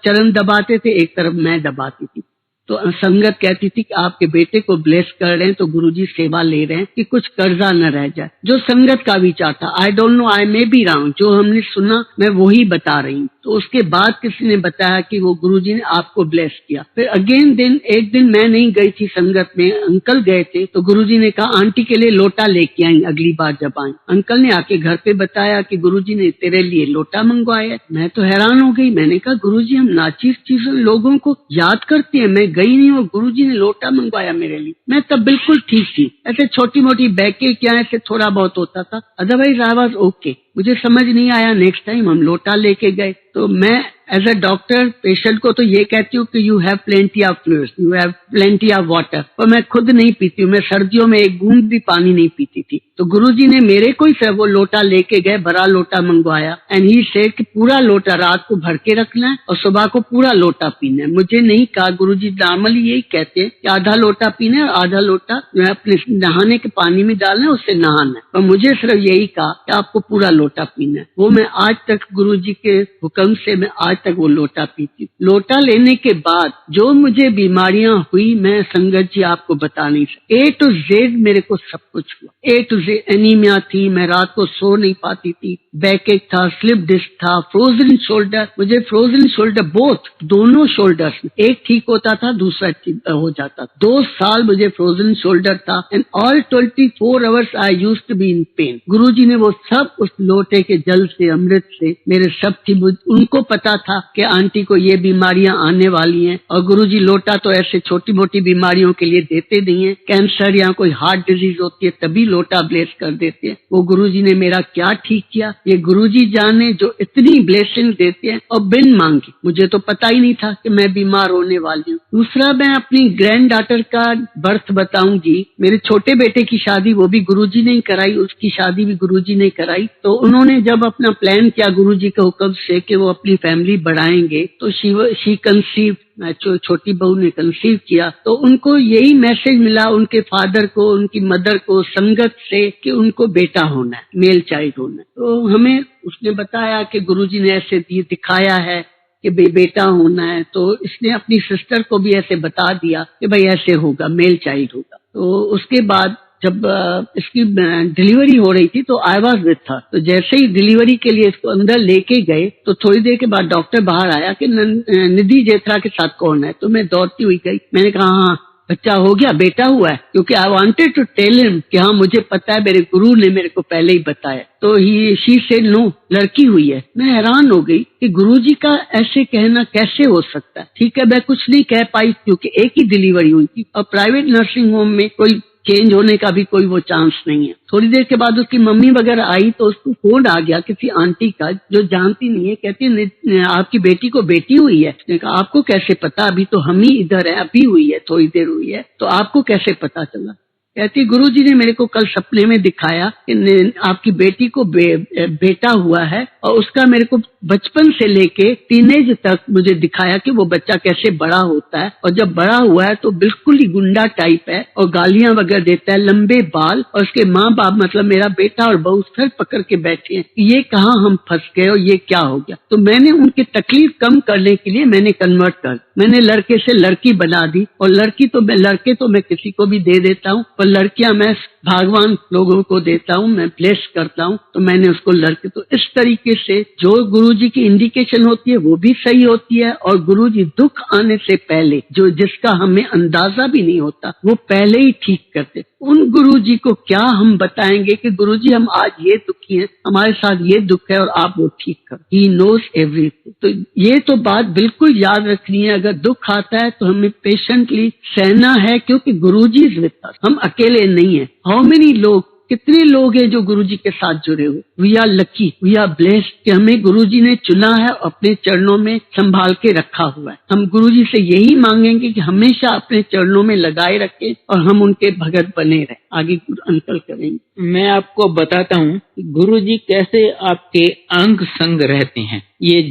चरण दबाते थे, एक तरफ मैं दबाती थी। तो संगत कहती थी कि आपके बेटे को ब्लेस कर रहे हैं तो गुरुजी सेवा ले रहे हैं कि कुछ कर्जा न रह जाए। जो संगत का विचार था, I don't know, I may be wrong, जो हमने सुना मैं वही बता रही हूँ। तो उसके बाद किसी ने बताया कि वो गुरुजी ने आपको ब्लेस किया। फिर अगेन एक दिन मैं नहीं गई थी संगत में, अंकल गए थे, तो गुरुजी ने कहा आंटी के लिए लोटा लेके आई अगली बार जब आई। अंकल ने आके घर पे बताया कि गुरुजी ने तेरे लिए लोटा मंगवाया। मैं तो हैरान हो गई, मैंने कहा गुरुजी हम नाचीज चीजों लोगों को याद करते हैं, मैं गई नहीं और गुरुजी ने लोटा मंगवाया मेरे लिए। मैं तब बिल्कुल ठीक थी, ऐसे छोटी मोटी बैके क्या ऐसे थोड़ा बहुत होता था, अदरवाइज आई वाज ओके। मुझे समझ नहीं आया, नेक्स्ट टाइम हम लोटा लेके गए। तो मैं एज अ डॉक्टर पेशेंट को तो ये कहती हूँ कि you have plenty of fluids, you have plenty of water, पर मैं खुद नहीं पीती हूँ। मैं सर्दियों में एक बूंद भी पानी नहीं पीती थी। तो गुरुजी ने मेरे को ही वो लोटा लेके गए, बड़ा लोटा मंगवाया, एंड ही सेड कि पूरा लोटा रात को भर के रखना है और सुबह को पूरा लोटा पीना है। मुझे नहीं कहा, गुरुजी नॉर्मली यही कहते हैं कि आधा लोटा पीना है और आधा लोटा अपने नहाने के पानी में डालना है, उससे नहाना है, पर मुझे सिर्फ यही कहा कि आपको पूरा लोटा पीना है। वो मैं आज तक गुरुजी के हुक्म से मैं आज तक वो लोटा पीती। लोटा लेने के बाद जो मुझे बीमारियां हुई, मैं संगत जी आपको बता नहीं सकती। A to Z मेरे को सब कुछ हुआ। A to Z एनीमिया थी, मैं रात को सो नहीं पाती थी, बैक एक था, स्लिप डिस्क था, फ्रोजन शोल्डर, मुझे फ्रोजन शोल्डर बोथ, दोनों शोल्डर्स में, एक ठीक होता था दूसरा हो जाता। 2 साल मुझे फ्रोजन शोल्डर था, and all 24 hours I used to be in pain. Guruji ने वो सब उस लोटे के जल से, अमृत से मेरे सब थी। उनको पता था कि आंटी को ये बीमारियां आने वाली हैं, और गुरुजी लोटा तो ऐसे छोटी मोटी बीमारियों के लिए देते नहीं है, कैंसर या कोई हार्ट डिजीज होती है तभी लोटा ब्लेस कर देते हैं। वो गुरुजी ने मेरा क्या ठीक किया, ये गुरुजी जाने, जो इतनी ब्लेसिंग देते हैं और बिन मांगे। मुझे तो पता ही नहीं था कि मैं बीमार होने वाली हूँ। दूसरा, मैं अपनी ग्रैंड डॉटर का बर्थ बताऊंगी। मेरे छोटे बेटे की शादी वो भी गुरुजी ने ही कराई, उसकी शादी भी गुरुजी ने कराई। तो उन्होंने जब अपना प्लान किया गुरुजी के हुक्म से कि वो अपनी फैमिली बढ़ाएंगे, तो शी कंसीव, छोटी बहू ने कंसीव किया। तो उनको यही मैसेज मिला, उनके फादर को, उनकी मदर को, संगत से, कि उनको बेटा होना है, मेल चाइल्ड होना है। तो हमें उसने बताया कि गुरुजी ने ऐसे दिखाया है कि बेटा होना है। तो इसने अपनी सिस्टर को भी ऐसे बता दिया कि भाई ऐसे होगा, मेल चाइल्ड होगा। तो उसके बाद जब इसकी डिलीवरी हो रही थी तो आई वाज विद हर। तो जैसे ही डिलीवरी के लिए इसको अंदर लेके गए तो थोड़ी देर के बाद डॉक्टर बाहर आया कि निधि जेत्रा के साथ कौन है। तो मैं दौड़ती हुई गई, मैंने कहा हाँ बच्चा हो गया, बेटा हुआ है, क्योंकि I wanted to tell him कि हाँ मुझे पता है, मेरे गुरु ने मेरे को पहले ही बताया। तो शी सेड नो, लड़की हुई है। मैं हैरान हो गई कि गुरुजी का ऐसे कहना कैसे हो सकता है। ठीक है, मैं कुछ नहीं कह पाई क्योंकि एक ही डिलीवरी हुई थी, और प्राइवेट नर्सिंग होम में कोई चेंज होने का भी कोई वो चांस नहीं है। थोड़ी देर के बाद उसकी मम्मी वगैरह आई तो उसको फोन आ गया किसी आंटी का जो जानती नहीं है, कहती है आपकी बेटी को बेटी हुई है। उसने कहा आपको कैसे पता, अभी तो हम ही इधर है, अभी हुई है, थोड़ी देर हुई है, तो आपको कैसे पता चला। कहती गुरुजी ने मेरे को कल सपने में दिखाया कि आपकी बेटी को बेटा हुआ है, और उसका मेरे को बचपन से लेके टीनेज तक मुझे दिखाया कि वो बच्चा कैसे बड़ा होता है, और जब बड़ा हुआ है तो बिल्कुल ही गुंडा टाइप है और गालियां वगैरह देता है, लंबे बाल, और उसके माँ बाप मतलब मेरा बेटा और बहू सर पकड़ के बैठे हैं, ये कहाँ हम फंस गए और ये क्या हो गया। तो मैंने उनकी तकलीफ कम करने के लिए मैंने कन्वर्ट कर, मैंने लड़के से लड़की बना दी, और लड़के तो मैं किसी को भी दे देता हूँ, पर लड़कियां मैं भगवान लोगों को देता हूँ, मैं ब्लेस करता हूँ, तो मैंने उसको लड़के। तो इस तरीके से जो गुरुजी की इंडिकेशन होती है वो भी सही होती है, और गुरुजी दुख आने से पहले जो जिसका हमें अंदाजा भी नहीं होता वो पहले ही ठीक करते। उन गुरुजी को क्या हम बताएंगे कि गुरुजी हम आज ये दुखी हैं, हमारे साथ ये दुख है और आप वो ठीक कर। He knows everything. तो ये तो बात बिल्कुल याद रखनी है, अगर दुख आता है तो हमें पेशेंटली सहना है, क्योंकि गुरुजी इज विद अस, हम अकेले नहीं है। हाउ मेनी लोग कितने लोग हैं जो गुरुजी के साथ जुड़े हुए। We are lucky, we are blessed कि हमें गुरुजी ने चुना है, अपने चरणों में संभाल के रखा हुआ है। हम गुरुजी से यही मांगेंगे कि हमेशा अपने चरणों में लगाए रखें और हम उनके भगत बने रहें। आगे अंकल करेंगे। मैं आपको बताता हूँ गुरुजी कैसे आपके अंग संग रहते हैं। ये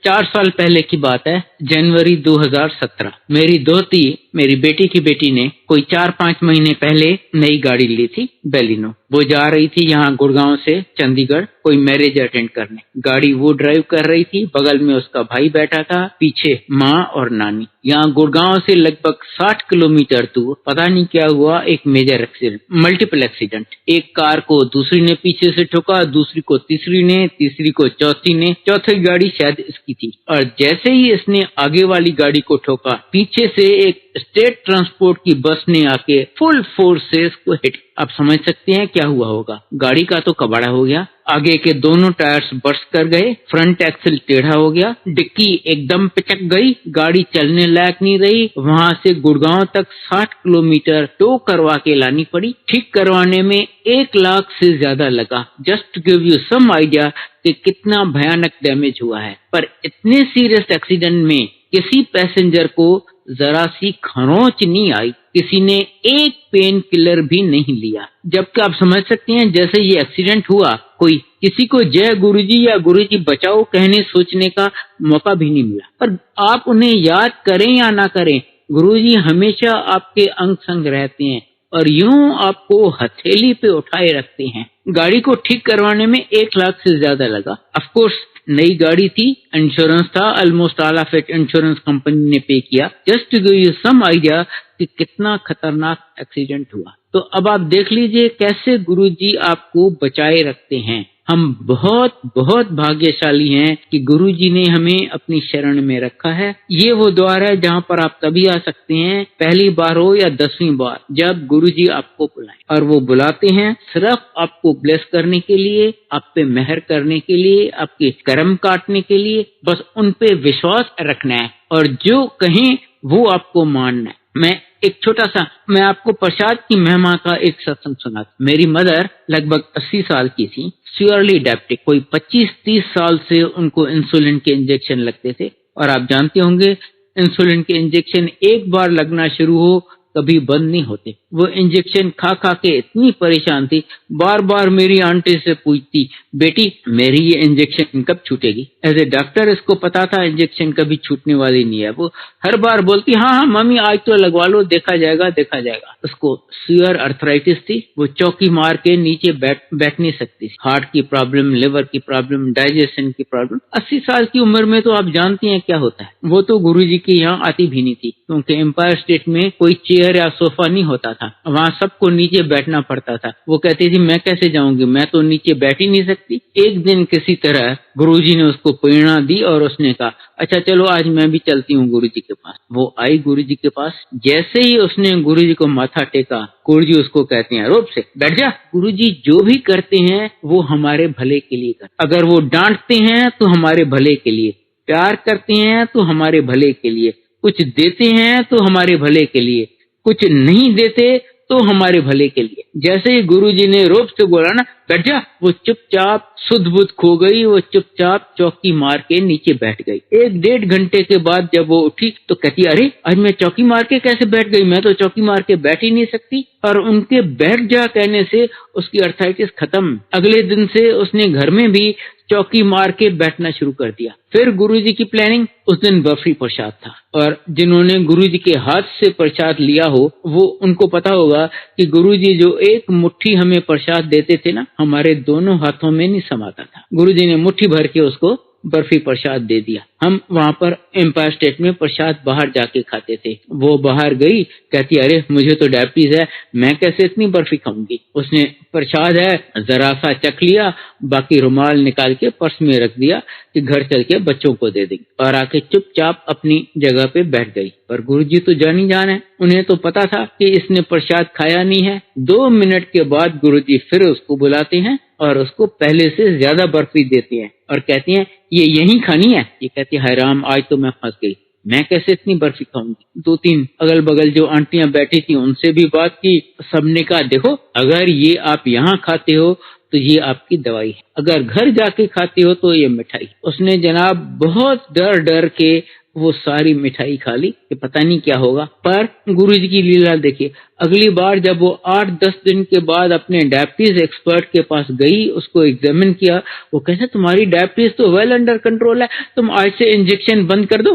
4 साल पहले की बात है, जनवरी 2017। मेरी दोती, मेरी बेटी की बेटी ने कोई 4-5 महीने पहले नई गाड़ी ली थी, बेलिनो। वो जा रही थी यहाँ गुड़गांव से चंडीगढ़ कोई मैरिज अटेंड करने। गाड़ी वो ड्राइव कर रही थी, बगल में उसका भाई बैठा था, पीछे माँ और नानी। यहाँ गुड़गांव से लगभग 60 किलोमीटर दूर पता नहीं क्या हुआ, एक मेजर एक्सीडेंट, मल्टीपल एक्सीडेंट। एक कार को दूसरी ने पीछे से ठोका, दूसरी को तीसरी ने, तीसरी को चौथी ने, चौथी गाड़ी शायद इसकी थी। और जैसे ही इसने आगे वाली गाड़ी को ठोका, पीछे से एक स्टेट ट्रांसपोर्ट की बस ने आके फुल फोर्स से इसको हिट। आप समझ सकते हैं क्या हुआ होगा। गाड़ी का तो कबाड़ा हो गया, आगे के दोनों टायर्स बर्स्ट कर गए, फ्रंट एक्सल टेढ़ा हो गया, डिक्की एकदम पिचक गई, गाड़ी चलने लायक नहीं रही। वहां से गुड़गांव तक 60 किलोमीटर टो करवा के लानी पड़ी। ठीक करवाने में 1 लाख से ज्यादा लगा। Just to give you some idea कि कितना भयानक डैमेज हुआ है। पर इतने सीरियस एक्सीडेंट में किसी पैसेंजर को जरा सी खरोंच नहीं आई, किसी ने एक पेन किलर भी नहीं लिया। जबकि आप समझ सकते हैं जैसे ये एक्सीडेंट हुआ, कोई किसी को जय गुरुजी या गुरुजी बचाओ कहने सोचने का मौका भी नहीं मिला। पर आप उन्हें याद करें या ना करें, गुरुजी हमेशा आपके अंग संग रहते हैं और यूं आपको हथेली पे उठाए रखते हैं। गाड़ी को ठीक करवाने में 1 लाख से ज्यादा लगा। ऑफ कोर्स नई गाड़ी थी, इंश्योरेंस था, almost all of it insurance company ने पे किया। Just to give you some idea कि कितना खतरनाक एक्सीडेंट हुआ। तो अब आप देख लीजिए कैसे गुरुजी आपको बचाए रखते हैं। हम बहुत बहुत भाग्यशाली हैं कि गुरुजी ने हमें अपनी शरण में रखा है। ये वो द्वार है जहाँ पर आप तभी आ सकते हैं, पहली बार हो या 10वीं बार, जब गुरुजी आपको बुलाएं। और वो बुलाते हैं सिर्फ आपको ब्लेस करने के लिए, आप पे मेहर करने के लिए, आपके कर्म काटने के लिए। बस उन पे विश्वास रखना है और जो कहें वो आपको मानना है। मैं आपको प्रसाद की महिमा का एक सत्संग सुना। मेरी मदर लगभग 80 साल की थी, सिवियरली डायबिटिक। कोई 25-30 साल से उनको इंसुलिन के इंजेक्शन लगते थे। और आप जानते होंगे इंसुलिन के इंजेक्शन एक बार लगना शुरू हो कभी बंद नहीं होते। वो इंजेक्शन खा खा के इतनी परेशान थी, बार बार मेरी आंटी से पूछती, बेटी मेरी ये इंजेक्शन कब छूटेगी। एज ए डॉक्टर इसको पता था इंजेक्शन कभी छूटने वाली नहीं है। वो हर बार बोलती, हाँ मम्मी आज तो लगवा लो, देखा जाएगा देखा जाएगा। उसको सीवियर अर्थराइटिस थी, वो चौकी मार के नीचे बैठ नहीं सकती। हार्ट की प्रॉब्लम, लिवर की प्रॉब्लम, डाइजेशन की प्रॉब्लम। 80 साल की उम्र में तो आप जानती हैं क्या होता है। वो तो गुरुजी की यहाँ आती भी नहीं थी, क्योंकि एम्पायर स्टेट में कोई चेयर या सोफा नहीं होता था, वहाँ सबको नीचे बैठना पड़ता था। वो कहती थी मैं कैसे जाऊंगी, मैं तो नीचे बैठ ही नहीं सकती। एक दिन किसी तरह गुरुजी ने उसको प्रेरणा दी और उसने कहा, अच्छा चलो आज मैं भी चलती हूँ गुरुजी के पास। वो आई गुरुजी के पास। जैसे ही उसने गुरुजी को माथा टेका, गुरुजी उसको कहते हैं, रोब से बैठ जा। गुरुजी जो भी करते हैं वो हमारे भले के लिए करते। अगर वो डांटते हैं तो हमारे भले के लिए, प्यार करते हैं तो हमारे भले के लिए, कुछ देते हैं तो हमारे भले के लिए, कुछ नहीं देते तो हमारे भले के लिए। जैसे ही गुरुजी ने रोब से बोला ना बैठ जा, वो चुपचाप सुध बुध खो गई। वो चुपचाप चौकी मार के नीचे बैठ गई। 1-1.5 घंटे के बाद जब वो उठी तो कहती, अरे आज मैं चौकी मार के कैसे बैठ गई, मैं तो चौकी मार के बैठ ही नहीं सकती। और उनके बैठ जा कहने से उसकी अर्थराइटिस खत्म। अगले दिन से उसने घर में भी चौकी मार के बैठना शुरू कर दिया। फिर गुरुजी की प्लानिंग, उस दिन बर्फी प्रसाद था और जिन्होंने गुरुजी के हाथ से प्रसाद लिया हो वो उनको पता होगा कि गुरुजी जो एक मुट्ठी हमें प्रसाद देते थे ना, हमारे दोनों हाथों में नहीं समाता था। गुरुजी ने मुट्ठी भर के उसको बर्फी प्रसाद दे दिया। हम वहाँ पर एम्पायर स्टेट में प्रसाद बाहर जाके खाते थे। वो बाहर गई, कहती अरे मुझे तो डायबिटीज है, मैं कैसे इतनी बर्फी खाऊंगी। उसने प्रसाद है जरा सा चख लिया, बाकी रुमाल निकाल के पर्स में रख दिया कि घर चल के बच्चों को दे देंगे, और आके चुपचाप अपनी जगह पे बैठ गई। पर गुरुजी तो जानी जान है, उन्हें तो पता था कि इसने प्रसाद खाया नहीं है। 2 मिनट के बाद गुरुजी फिर उसको बुलाते हैं और उसको पहले से ज्यादा बर्फी देते हैं और कहती हैं ये यहीं खानी है। ये कहती है हाय राम आज तो मैं फंस गई, मैं कैसे इतनी बर्फी खाऊंगी। 2-3 अगल बगल जो आंटियां बैठी थी उनसे भी बात की। सबने कहा देखो अगर ये आप यहाँ खाते हो तो ये आपकी दवाई है, अगर घर जाके खाते हो तो ये मिठाई। उसने जनाब बहुत डर डर के वो सारी मिठाई खा ली कि पता नहीं क्या होगा। पर गुरुजी की लीला देखिए, अगली बार जब वो 8-10 दिन के बाद अपने डायबिटीज एक्सपर्ट के पास गई, उसको एग्जामिन किया, वो कहते तुम्हारी डायबिटीज तो वेल अंडर कंट्रोल है, तुम आज से इंजेक्शन बंद कर दो,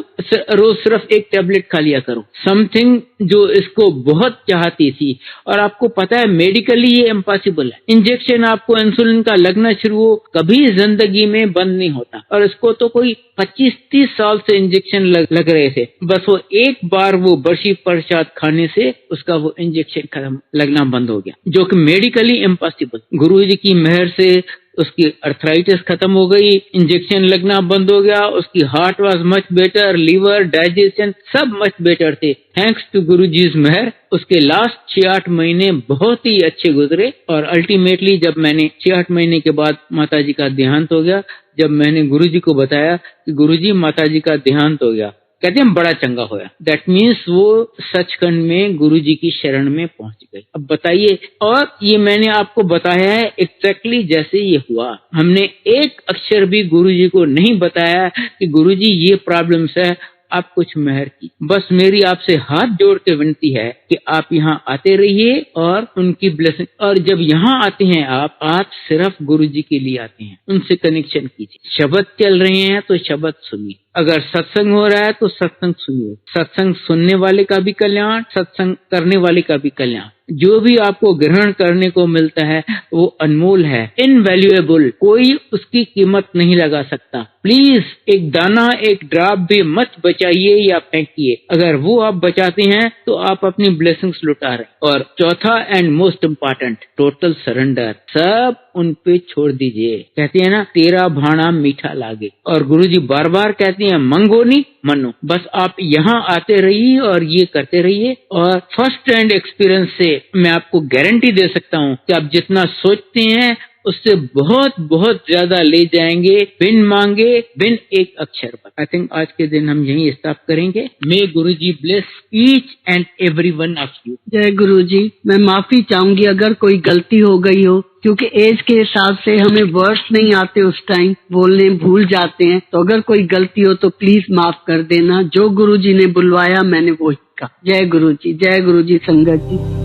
रोज सिर्फ एक टैबलेट खा लिया करो। समथिंग जो इसको बहुत चाहती थी। और आपको पता है मेडिकली ये इम्पॉसिबल है। इंजेक्शन आपको इंसुलिन का लगना शुरू हो, कभी जिंदगी में बंद नहीं होता। और इसको तो कोई 25-30 साल से इंजेक्शन लग रहे थे। बस वो एक बार वो बर्फी प्रसाद खाने से उसका वो इंजेक्शन खत्म लगना बंद हो गया, जो कि मेडिकली इम्पॉसिबल। गुरुजी की मेहर से उसकी अर्थराइटिस खत्म हो गई, इंजेक्शन लगना बंद हो गया, उसकी heart was much better, liver, digestion सब मच बेटर थे थैंक्स टू गुरुजी's मेहर। उसके लास्ट 6-8 महीने बहुत ही अच्छे गुजरे। और अल्टीमेटली जब मैंने 6-8 महीने के बाद माताजी का देहांत हो गया, जब मैंने गुरुजी को बताया कि गुरुजी माताजी का देहांत हो गया, कहते हैं बड़ा चंगा होया। दैट मीन्स वो सचखंड में गुरुजी की शरण में पहुंच गए। अब बताइए, और ये मैंने आपको बताया है एग्जैक्टली जैसे ये हुआ। हमने एक अक्षर भी गुरुजी को नहीं बताया कि गुरुजी ये प्रॉब्लम्स है, आप कुछ मेहर की। बस मेरी आपसे हाथ जोड़ के विनती है कि आप यहाँ आते रहिए और उनकी ब्लेसिंग। और जब यहाँ आते हैं आप सिर्फ गुरुजी के लिए आते हैं, उनसे कनेक्शन कीजिए। शब्द चल रहे हैं तो शब्द सुनिए, अगर सत्संग हो रहा है तो सत्संग सुनिए। सत्संग सुनने वाले का भी कल्याण, सत्संग करने वाले का भी कल्याण। जो भी आपको ग्रहण करने को मिलता है वो अनमोल है, इनवैल्यूएबल, कोई उसकी कीमत नहीं लगा सकता। प्लीज एक दाना, एक ड्रॉप भी मत बचाइए या फेंकिए। अगर वो आप बचाते हैं तो आप अपनी ब्लेसिंग्स लुटा रहे। और चौथा and most important, total surrender, सब उन पे छोड़ दीजिए। कहते हैं ना, तेरा भाणा मीठा लागे। और गुरुजी बार बार कहते हैं मंगो नहीं मनो। बस आप यहाँ आते रहिए और ये करते रहिए। और फर्स्ट हैंड एक्सपीरियंस से मैं आपको गारंटी दे सकता हूँ कि आप जितना सोचते हैं उससे बहुत बहुत ज्यादा ले जाएंगे, बिन मांगे, बिन एक अक्षर पर। आई थिंक आज के दिन हम यहीं स्टॉप करेंगे। May Guruji bless each and every one of you. जय गुरुजी। मैं माफी चाहूंगी अगर कोई गलती हो गई हो, क्योंकि एज के हिसाब से हमें वर्ड्स नहीं आते, उस टाइम बोलने भूल जाते हैं। तो अगर कोई गलती हो तो प्लीज माफ कर देना। जो गुरुजी ने बुलवाया मैंने वही कहा। जय गुरुजी, जय गुरुजी संगत जी।